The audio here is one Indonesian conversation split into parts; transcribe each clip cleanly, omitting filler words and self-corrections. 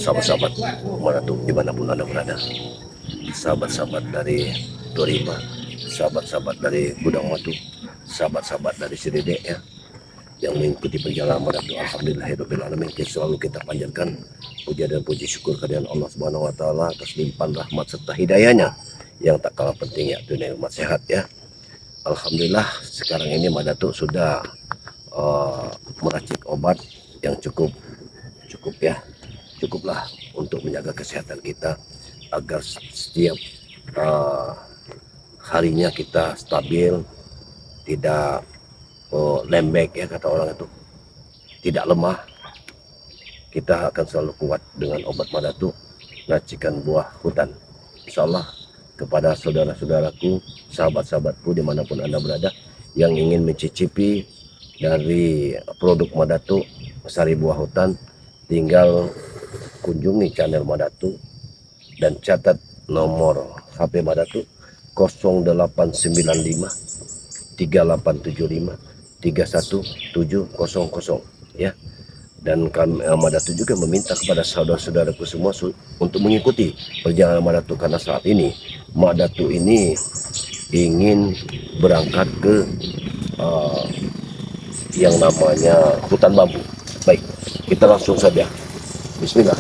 sahabat-sahabat Madatu dimanapun Anda berada, sahabat-sahabat dari Torima, sahabat-sahabat dari Gudang Matu, sahabat-sahabat dari Sidede ya, yang mengikuti perjalanan Madatu. Alhamdulillahirabbil alamin. Selalu kita panjatkan puja dan puji syukur kehadiran Allah Subhanahu wa taala atas limpahan rahmat serta hidayahnya yang tak kalah penting, yaitu nikmat sehat ya. Alhamdulillah sekarang ini Madatu sudah meracik obat yang cukuplah untuk menjaga kesehatan kita agar setiap harinya kita stabil, tidak lembek ya kata orang itu, tidak lemah. Kita akan selalu kuat dengan obat Madatu, racikan buah hutan. Insyaallah kepada saudara-saudaraku, sahabat-sahabatku dimanapun Anda berada yang ingin mencicipi dari produk Madatu Sari Buah Hutan, tinggal kunjungi channel Madatu dan catat nomor HP Madatu 0895 3875 31700 ya. Dan kami Madatu juga meminta kepada saudara-saudaraku semua untuk mengikuti perjalanan Madatu, karena saat ini Madatu ini ingin berangkat ke yang namanya hutan bambu. Baik, kita langsung saja. Bismillah.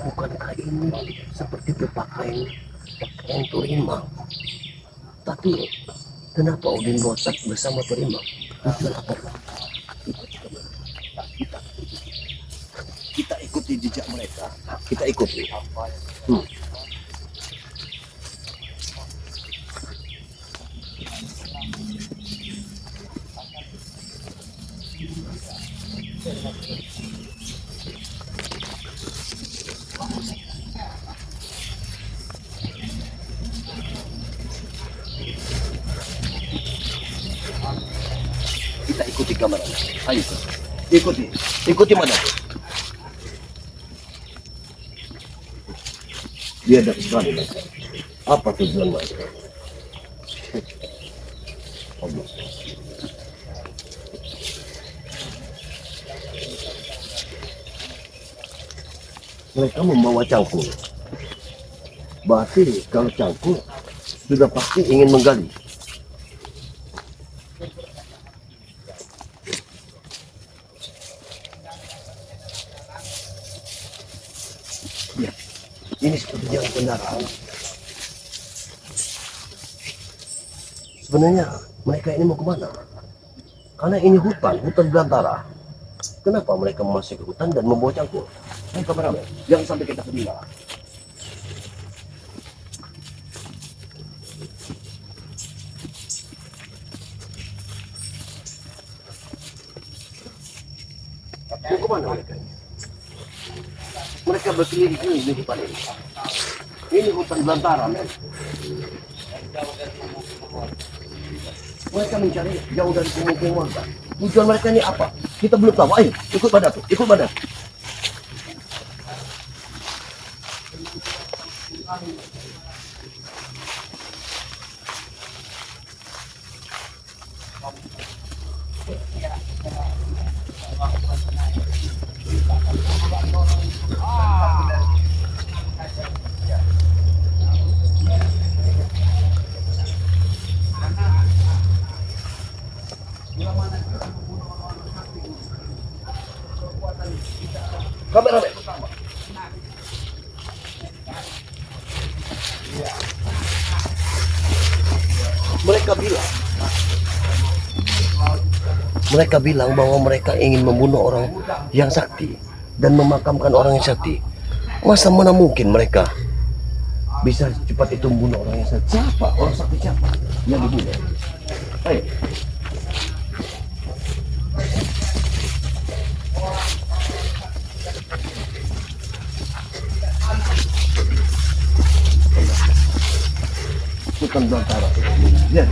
Bukankah ini seperti berpakaian Torima? Tapi kenapa Udin botak bersama Torima? Kita ikuti jejak mereka. Kita ikuti. Kita ikuti kameranya. Ayo ikuti mana? Biadab sekali mereka. Apa tujuan mereka? Allah. Mereka membawa cangkul. Berarti kalau cangkul sudah pasti ingin menggali. Ya, ini seperti jalan kendaraan. Sebenarnya mereka ini mau kemana? Karena ini hutan belantara. Kenapa mereka masuk ke hutan dan membawa cangkul? Ayo kameramen, jangan sampai kita ketinggalan. Mau kemana mereka ini? Mereka berkeliling di hutan ini. Ini hutan belantara, men. Mereka mencari jauh dari pemukiman warga. Tujuan mereka ini apa? Kita belum tahu. Ayo, ikut Madatu. Kameramen. Mereka bilang bahwa mereka ingin membunuh orang yang sakti dan memakamkan orang yang sakti. Masa mana mungkin mereka bisa cepat itu membunuh orang yang sakti? Siapa orang sakti, siapa yang dibunuh? Ayo. Hutan belantara. Lihat,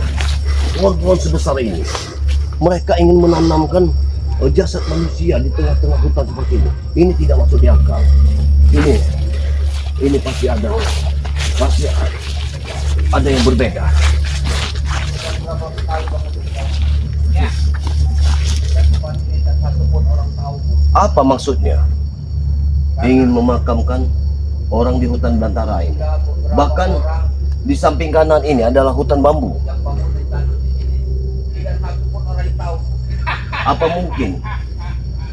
pohon-pohon sebesar ini. mereka ingin menanamkan jasad manusia di tengah-tengah hutan seperti ini. Ini tidak masuk di akal. Ini pasti ada yang berbeda. Apa maksudnya? Ingin memakamkan orang di hutan belantara ini. Bahkan di samping kanan ini adalah hutan bambu. Apa mungkin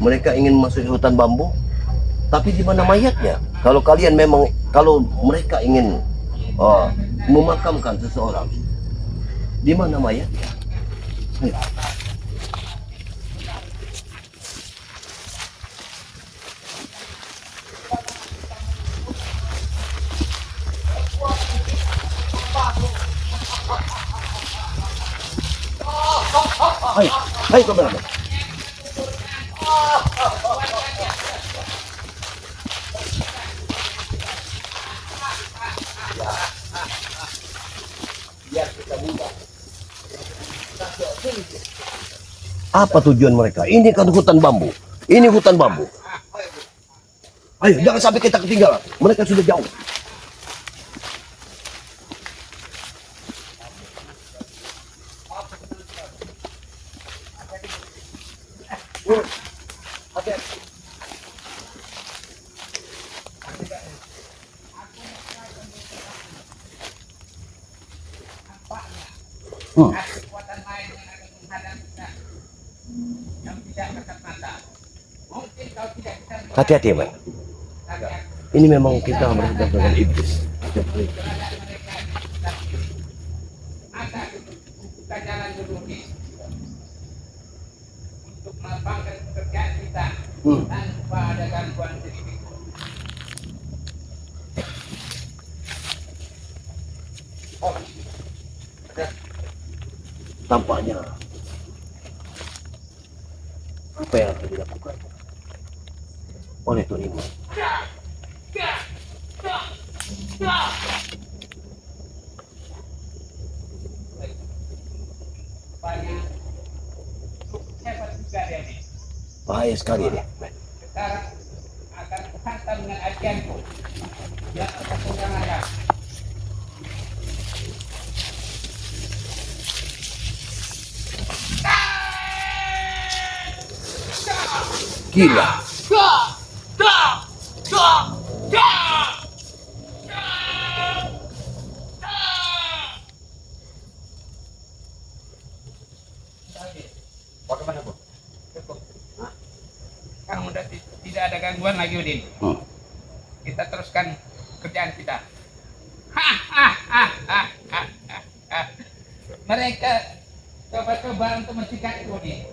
mereka ingin masuk hutan bambu? Tapi di mana mayatnya? Kalau mereka ingin memakamkan seseorang, di mana mayatnya? Ayo. Hai kameramen. Apa tujuan mereka? Ini kan hutan bambu. Ini hutan bambu. Ayo, jangan sampai kita ketinggalan. Mereka sudah jauh. Hati-hati, Pak. Ini memang kita berhadapan dengan iblis. Untuk melapangkan pekerjaan kita tanpa ada gangguan sedikit. Tampaknya apa yang akan dilakukan oleh Tuhan Iman? Bahaya sekali ini. Sekarang akan kuhantam dengan ajianku yang akan ada. Gila. Bagaimana, Bu? Cukup. Sekarang udah tidak ada gangguan lagi, Udin. Kita teruskan kerjaan kita. Mereka coba-coba untuk mensikat Udin.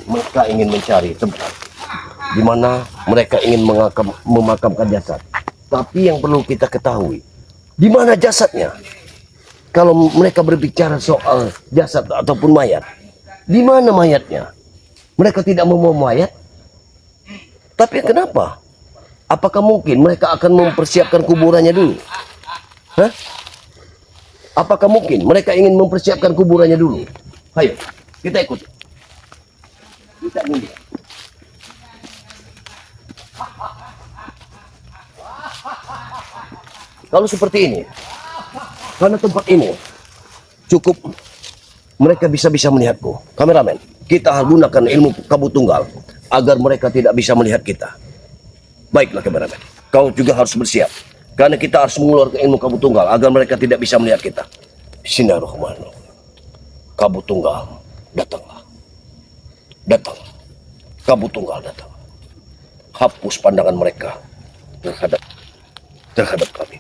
Mereka ingin mencari tempat di mana mereka ingin memakamkan jasad. Tapi yang perlu kita ketahui, di mana jasadnya? Kalau mereka berbicara soal jasad ataupun mayat, di mana mayatnya? Mereka tidak membawa mayat. Tapi kenapa? Apakah mungkin mereka akan mempersiapkan kuburannya dulu? Hah? Apakah mungkin mereka ingin mempersiapkan kuburannya dulu? Ayo, kita ikut. Kita mundur. Kalau seperti ini, karena tempat ini cukup mereka bisa melihatku. Kameramen, kita gunakan ilmu kabut tunggal agar mereka tidak bisa melihat kita. Baiklah kameramen, kau juga harus bersiap. Karena kita harus mengeluarkan ilmu kabut tunggal agar mereka tidak bisa melihat kita. Bismillahirrahmanirrahim. Kabut tunggal, datanglah. Datang. Kabut tunggal datang. Hapus pandangan mereka terhadap kami.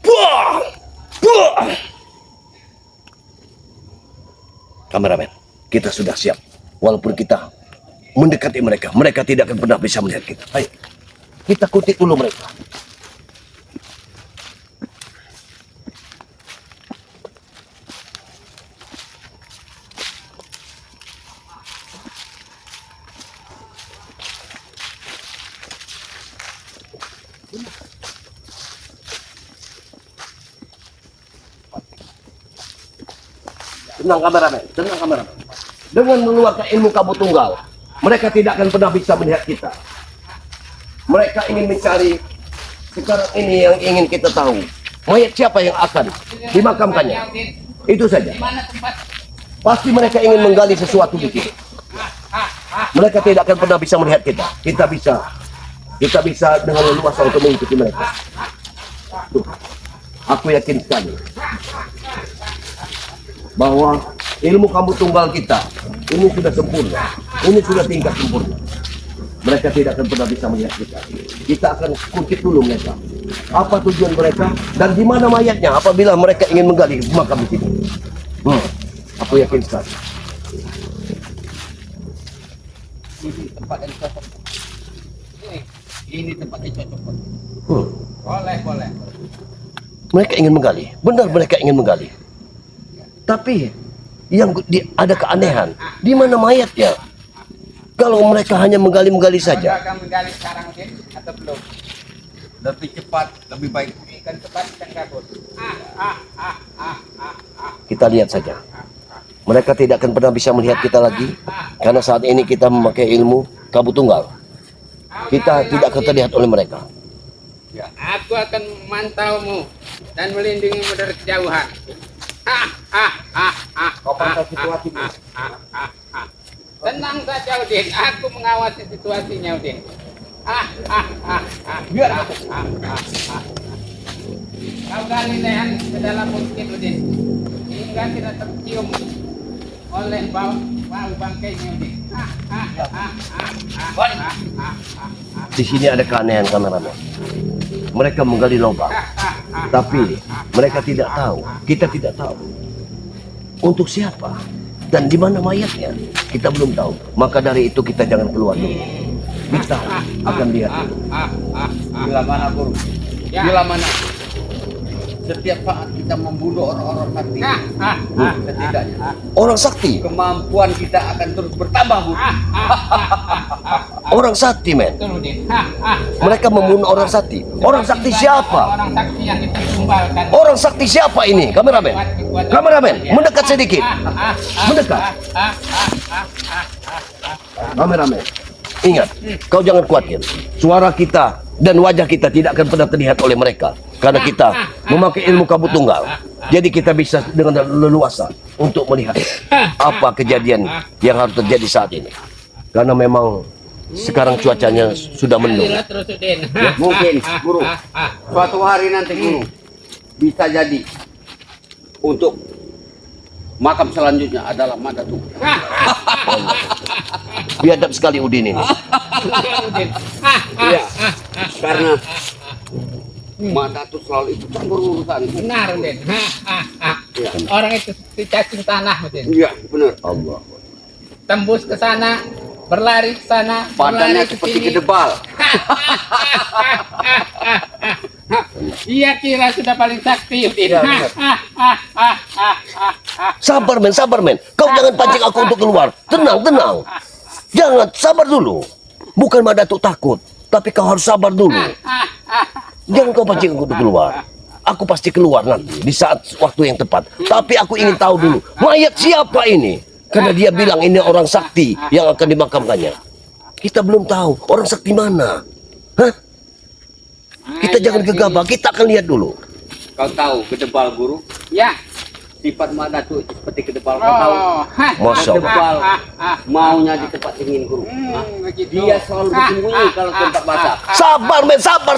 Buah! Buah! Kameramen, kita sudah siap. Walaupun kita mendekati mereka, mereka tidak akan pernah bisa melihat kita. Ayo, kita kutip dulu mereka. Tenang kameramen, tenang kameramen. Dengan mengeluarkan ilmu kabut tunggal, mereka tidak akan pernah bisa melihat kita. Mereka ingin mencari, sekarang ini yang ingin kita tahu, mayat siapa yang akan dimakamkannya. Itu saja. Di mana tempat? Pasti mereka ingin menggali sesuatu di sini. Mereka tidak akan pernah bisa melihat kita. Kita bisa dengan leluasa untuk mengikuti mereka. Tuh. Aku yakin sekali bahwa ilmu kabut tunggal kita ini sudah sempurna. Ini sudah tingkat sempurna. Mereka tidak akan pernah bisa melihat kita. Kita akan kuncit dulu mereka. Apa tujuan mereka dan di mana mayatnya apabila mereka ingin menggali makam di sini. Aku yakin sekali. Ini tempat yang cocok. Ini tempat yang cocok. Boleh. Mereka ingin menggali. Benar mereka ingin menggali. Tapi yang ada keanehan. Di mana mayatnya? Kalau mereka hanya menggali-menggali saja. Akan menggali sekarang mungkin atau belum? Lebih cepat, lebih baik. Ikan cepat ikan kabut. Kita lihat saja. Mereka tidak akan pernah bisa melihat kita lagi. Karena saat ini kita memakai ilmu kabut tunggal. Kita tidak akan terlihat oleh mereka. Aku akan memantaumu dan melindungimu dari kejauhan. Kau pantau situasi dulu. Tenang saja Udin, aku mengawasi situasinya Udin. Biar Kau gali leher ke dalam mungkin Udin, hingga tidak tercium oleh bau bangkainya Udin. Di sini ada keanehan kameramen. Mereka menggali lubang, tapi mereka tidak tahu. Kita tidak tahu untuk siapa dan di mana mayatnya. Kita belum tahu. Maka dari itu kita jangan keluar dulu. Kita akan lihat dulu. bila mana guru? Ya. Bila mana? Setiap saat kita membunuh orang-orang sakti, setidaknya Orang sakti, kemampuan kita akan terus bertambah, guru. orang sakti men. Betul Udin. Mereka membunuh orang sakti. Orang sakti siapa? Orang sakti yang kita tumbalkan. Orang sakti siapa ini? Kameramen, kameramen, mendekat sedikit. Mendekat. Kameramen, ingat, kau jangan khawatir. Suara kita dan wajah kita tidak akan pernah terlihat oleh mereka. Karena kita memakai ilmu kabut tunggal. Jadi kita bisa dengan leluasa untuk melihat apa kejadian yang harus terjadi saat ini. Karena memang sekarang cuacanya sudah mendung. Galilah terus Udin. Mungkin, guru, suatu hari nanti guru bisa jadi untuk makam selanjutnya adalah Madatu. Biadab sekali Udin ini. Udin. Iya, karena Madatu selalu ikut campur urusan. Benar Udin. Iya. Orang itu seperti cacing tanah Udin. Iya, benar. Allah. Tembus ke sana, berlari ke sana, Badannya berlari ke seperti sini. kedebal. Iya kira sudah paling sakti Udin. Iya, benar. Sabar men. Kau jangan pancing aku untuk keluar. Tenang. Jangan, sabar dulu. Bukan Madatu takut, tapi kau harus sabar dulu. Jangan kau pancing aku untuk keluar. Aku pasti keluar nanti di saat waktu yang tepat. Tapi aku ingin tahu dulu, mayat siapa ini? Karena dia bilang ini orang sakti yang akan dimakamkannya. Kita belum tahu orang sakti mana. Hah? Kita jangan gegabah, kita akan lihat dulu. Kau tahu kedebal, guru? Ya. Sifat Madatu itu seperti kedebal. Kau tahu? Oh. Masya Allah. Kedebal maunya di tempat dingin, guru. Begitu. Dia selalu bersembunyi kalau tempat basah. Sabar men, sabar.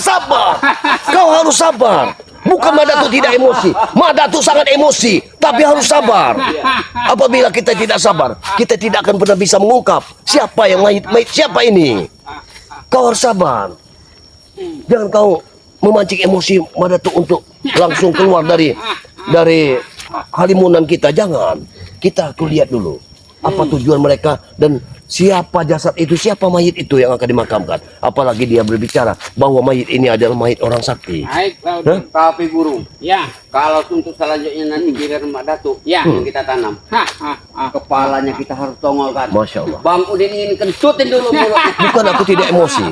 Kau harus sabar. Bukan Madatu tidak emosi. Madatu sangat emosi, tapi harus sabar. Apabila kita tidak sabar, kita tidak akan pernah bisa mengungkap siapa yang mayat siapa ini. Kau harus sabar. Jangan kau memancing emosi Madatu untuk langsung keluar dari halimunan kita. Jangan. Kita akan lihat dulu apa tujuan mereka dan siapa jasad itu, siapa mayit itu yang akan dimakamkan. Apalagi dia berbicara bahwa mayit ini adalah mayit orang sakti. Baik, Pak Hah? Udin. Tapi guru, Ya. kalau untuk selanjutnya nanti giliran Madatu Ya. yang kita tanam, kepalanya kita harus tongolkan. Masya Allah. Bang Udin ingin kentutin dulu mulutnya. Bukan aku tidak emosi.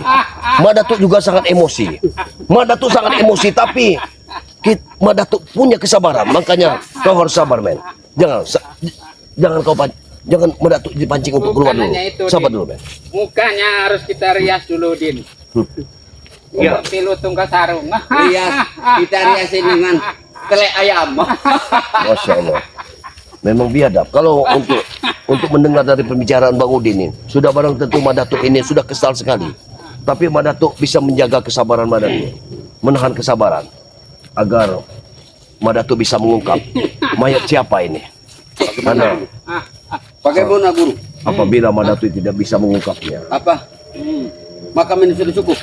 Madatu juga sangat emosi. Madatu sangat emosi, tapi Madatu punya kesabaran. Makanya kau harus sabar men. Jangan Jangan Madatuk dipancing untuk keluar dulu. Bukan hanya itu, Sabar Din. dulu, Ben. Mukanya harus kita rias dulu, Din. Iya. Seperti lutung ke sarung. Rias, kita riasin dengan telek ayam. Masya Allah. Memang biadab. Kalau untuk mendengar dari pembicaraan Bang Udin ini, sudah barang tentu Madatuk ini sudah kesal sekali. Tapi Madatuk bisa menjaga kesabaran Madatuk, menahan kesabaran agar Madatuk bisa mengungkap mayat siapa ini. Karena Bagaimana guru? apabila Madatuk tidak bisa mengungkapnya, Apa? Makam ini sudah cukup?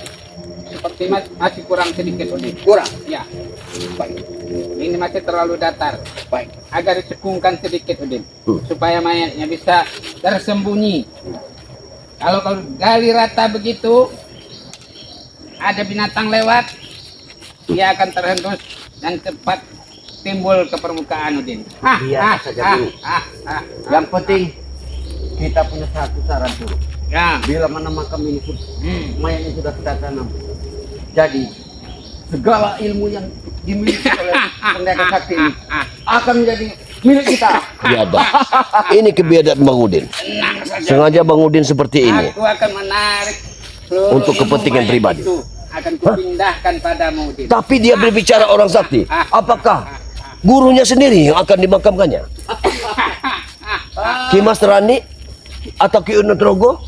Seperti masih kurang sedikit, Udin. Kurang? Ya, Baik. ini masih terlalu datar. Baik. Agar dicekungkan sedikit, Udin. Supaya mayatnya bisa tersembunyi. Kalau kau gali rata begitu, ada binatang lewat, dia akan terhembus dan cepat timbul ke permukaan, Udin. Biasa saja, Guru. Yang penting kita punya satu saran dulu. Ya. Bila mana makam ini mayatnya sudah kita tanam, jadi segala ilmu yang dimiliki oleh pendekar sakti ini akan menjadi milik kita. biadab. Ini kebiadaan Bang Udin. Tenang saja. Sengaja Bang Udin seperti ini. Aku akan menarik seluruh Untuk kepentingan ilmu pribadi. itu. Akan kupindahkan padamu, Udin. Tapi dia berbicara orang sakti. Apakah gurunya sendiri yang akan dimakamkannya? Ki Mas Rani atau Ki Unutrogo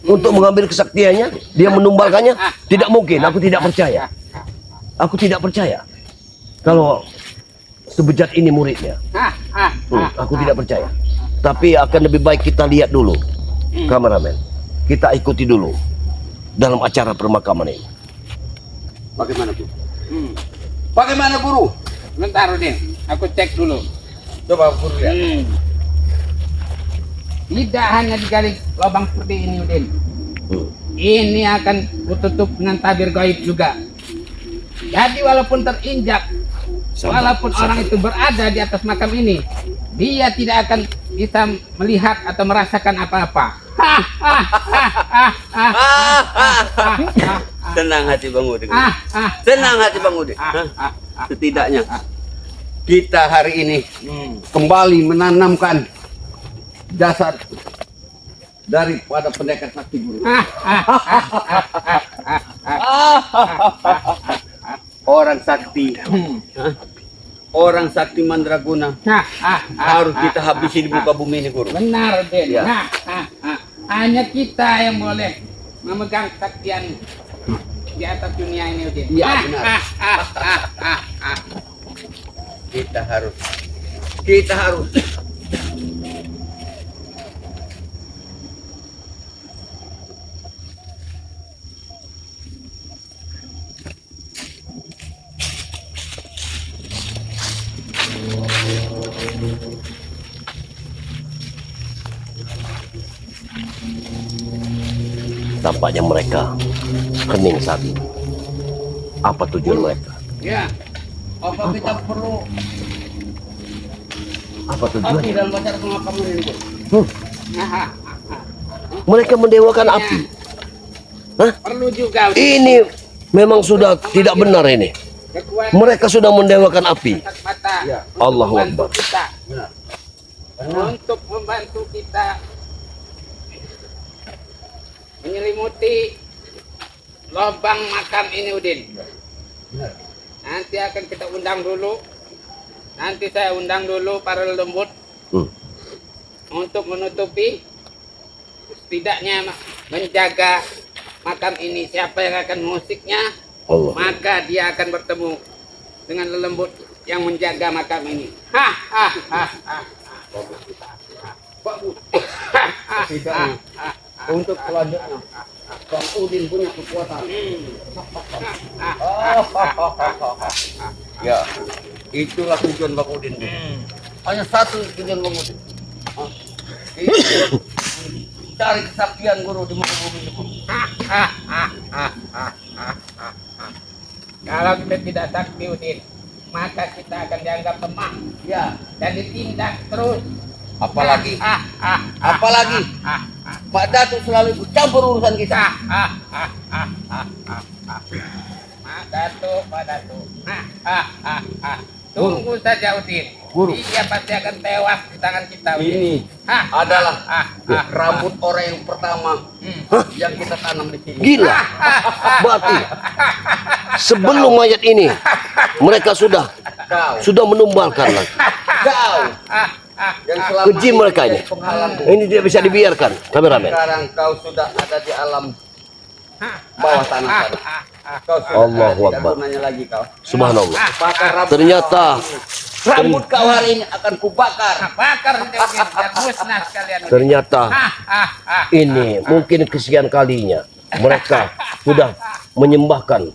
untuk mengambil kesaktiannya, dia menumbalkannya? Tidak mungkin, aku tidak percaya. Aku tidak percaya kalau sebejat ini muridnya. Aku tidak percaya. Tapi akan lebih baik kita lihat dulu, kameramen. Kita ikuti dulu dalam acara pemakaman ini. Bagaimana guru? Bagaimana guru? Bentar, Udin. Aku cek dulu. Coba guru ya. Tidak hanya digali lubang seperti ini, Udin. Ini akan kututup dengan tabir gaib juga. Jadi walaupun terinjak, walaupun orang itu berada di atas makam ini, dia tidak akan bisa melihat atau merasakan apa-apa. Tenang hati Bang Udin. Tenang hati Bang Udin. Setidaknya kita hari ini kembali menanamkan dasar daripada pendekar sakti guru. Orang sakti, orang sakti mandraguna harus kita habisi di muka bumi ini guru. Benar, Den. Ya. Hanya kita yang boleh memegang kesaktian di atas dunia ini, Udin. Iya, benar. Kita harus Tampaknya mereka hening saat ini. Apa tujuan mereka? Ya. apa kita perlu Apa tujuan? api dalam acara pemakaman ini guru? Mereka mendewakan api. Perlu juga, Udin. Ini memang sudah tidak benar ini. Kekuatan Mereka sudah mendewakan api. kasat mata Ya. untuk Allahu membantu Akbar. kita, Benar. untuk membantu kita menyelimuti lubang makam ini, Udin. Benar. Nanti akan kita undang dulu. Nanti saya undang dulu para lembut untuk menutupi, setidaknya menjaga makam ini. Siapa yang akan musiknya, Allah. maka dia akan bertemu dengan lelembut yang menjaga makam ini. Setidaknya untuk selanjutnya Bang Udin punya kekuatan. Ya, itulah tujuan Bang Udin. Hanya satu tujuan Bang Udin. Itu cari kesaktian guru di muka bumi ini, guru. Kalau kita tidak sakti, Udin, maka kita akan dianggap lemah Ya, dan ditindak terus. apalagi Pak Datuk selalu ikut campur urusan kita. Pak Datuk. Tunggu saja Udin. Guru. Dia pasti akan tewas di tangan kita Udin. Ini Hah, adalah hah. rambut orang yang pertama Hah? yang kita tanam di sini. Gila. Berarti sebelum mayat ini mereka sudah Kau, menumbalkan lagi. kau yang selama Keji mereka menjadi ini. penghalangku. Ini tidak bisa dibiarkan, kameramen. Sekarang kau sudah ada di alam bawah tanah sana. Kau sudah Allahu tidak Akbar. gunanya lagi kau. Subhanallah. Bakar rambut Ternyata kau. Rambut kau hari ini akan kubakar. Bakar nanti Udin biar musnah sekalian Udin. ternyata ini mungkin kesekian kalinya mereka sudah menyembahkan,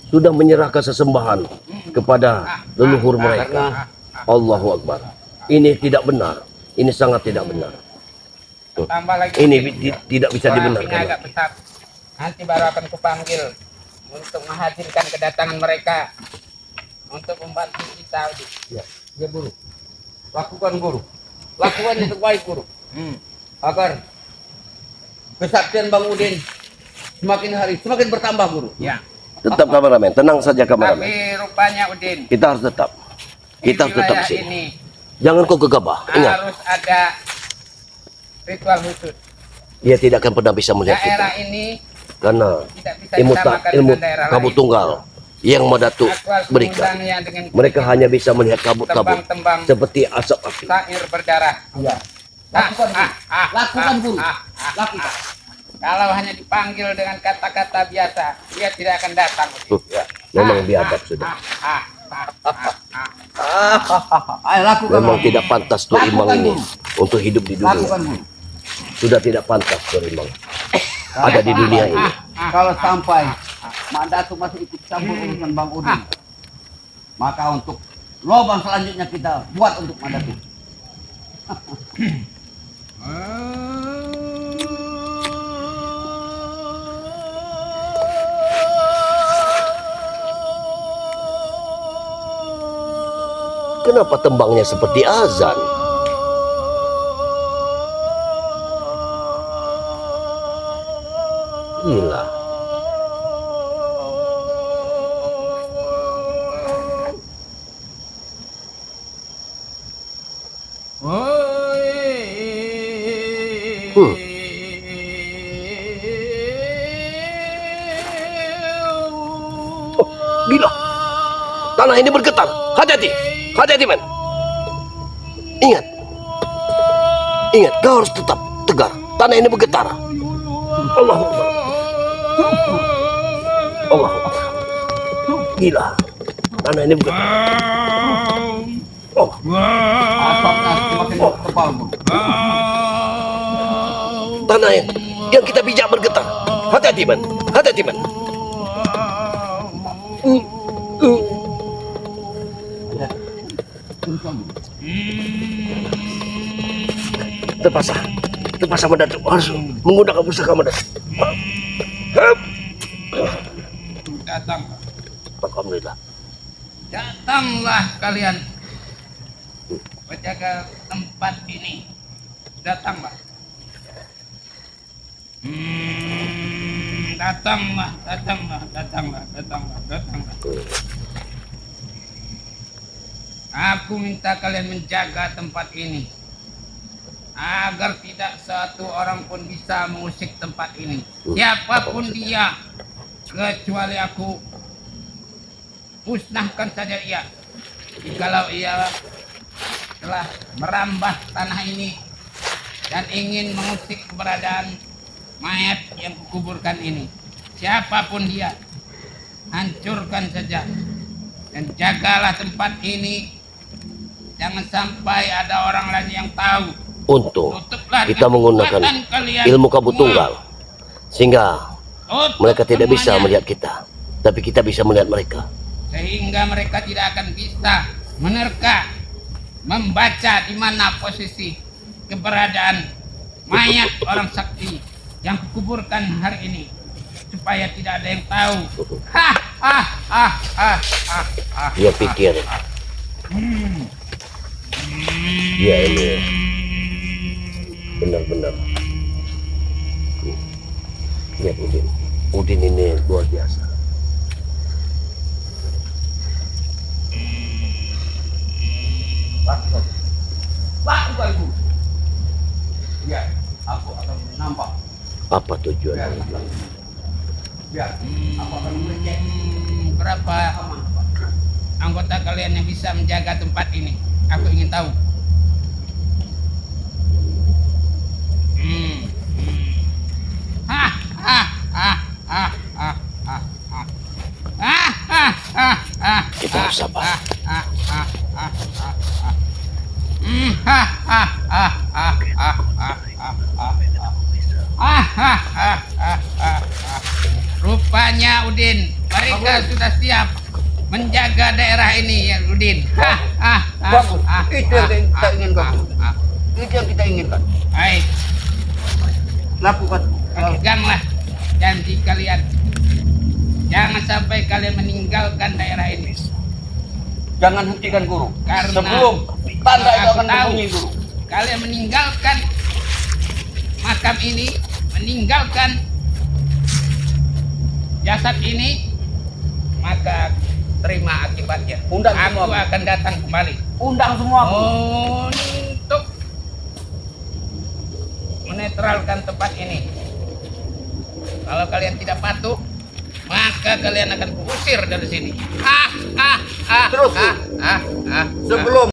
sudah menyerahkan sesembahan kepada leluhur mereka. Allahu Akbar. Ini tidak benar. Ini sangat tidak benar. Tambah lagi. Ini tidak bisa Ini dibenarkan. agak besar. Nanti baru akan kupanggil untuk menghadirkan kedatangan mereka untuk membantu kita Udin. Ya guru. Lakukan guru. Lakukan yang terbaik guru. Agar kesaktian Bang Udin semakin hari semakin bertambah guru. Ya. Tetap kameramen, tenang saja kameramen. Tapi rupanya Udin, Kita harus tetap. Kita harus tetap wilayah sini. ini Jangan kau gegabah. Ingat, harus ada ritual khusus. dia tidak akan pernah bisa melihat kita. Daerah ini Karena tidak bisa ilmu disamakan ilmu dengan daerah kabut lain. tunggal yang Madatu Aku harus berikan. mengundangnya dengan Mereka hanya bisa melihat kabut-kabut tembang-tembang seperti asap api. sair berdarah. Iya. Lakukan guru. Lakukan guru. ah. Lakukan. Kalau hanya dipanggil dengan kata-kata biasa, dia tidak akan datang. Memang biadab sudah. Ayo lakukan. Memang guru. tidak pantas Tua Imang Lakukan, ini Guru. untuk hidup di dunia. Lakukan guru. Sudah tidak pantas Tua Imang ada di dunia ini. Kalau sampai Mandatu masih ikut campur urusan Bang Udin, maka untuk lubang selanjutnya kita buat untuk Mandatu. Kenapa tembangnya seperti azan? Gila. Oh, gila. Tanah ini bergetar. Hati-hati. Hati-hati, men. Ingat. Ingat, kau harus tetap tegar. Tanah ini bergetar. Allahu Akbar. Allahu Akbar. Gila. Tanah ini bergetar. Oh, Asapnya semakin tebal guru. tanah yang kita pijak bergetar. Hati-hati, men. Hati-hati, men. Terpaksa Mandatu harus menggunakan pusaka Mandatu. Datang, Alhamdulillah. datanglah kalian penjaga tempat ini. Datanglah. Datanglah. Aku minta kalian menjaga tempat ini agar tidak satu orang pun bisa mengusik tempat ini. Siapapun dia, kecuali aku, musnahkan saja ia. Jikalau ia telah merambah tanah ini dan ingin mengusik keberadaan mayat yang kukuburkan ini, siapapun dia, hancurkan saja dan jagalah tempat ini. Jangan sampai ada orang lain yang tahu. Untung Tutuplah kita menggunakan kekuatan kalian ilmu kabut semua. tunggal sehingga Tutup mereka tidak bisa semuanya. melihat kita, tapi kita bisa melihat mereka. Sehingga mereka tidak akan bisa menerka, membaca di mana posisi keberadaan mayat orang sakti yang kukuburkan hari ini, supaya tidak ada yang tahu. Dia pikir dia ini benar-benar. Lihat Udin ini luar biasa. Lakukan guru. Ya, aku akan menambah. Apa tujuan? Ya, aku akan mengecek Berapa aman. anggota kalian yang bisa menjaga tempat ini? Aku ingin tahu. Hah, hah, hah, hah, hah, hah, hah. Ah, ah, ah, ah, Kita harus sabar. ah, ah, ah, ah, ah, ah. Ah, ah, ah, ah, ah, ah, ah, ah. Ah, ah, ah, ah, ah, ah. Rupanya Udin, mereka sudah siap menjaga daerah ini ya Udin. Ah, ah, ah, Bagus. ah, Itu yang kita ah, inginkan. ah, ah. Itu yang kita inginkan. Baik, Lakukan. peganglah janji kalian. Jangan sampai kalian meninggalkan daerah ini. Jangan hentikan guru. Karena Sebelum tanda itu aku akan tahu berbunyi guru. kalian meninggalkan makam ini, meninggalkan jasad ini, maka terima akibatnya. Undang Aku semua. akan datang kembali Undang semua. untuk menetralkan tempat ini. Kalau kalian tidak patuh, maka kalian akan kuusir dari sini. Terus, ah. sebelum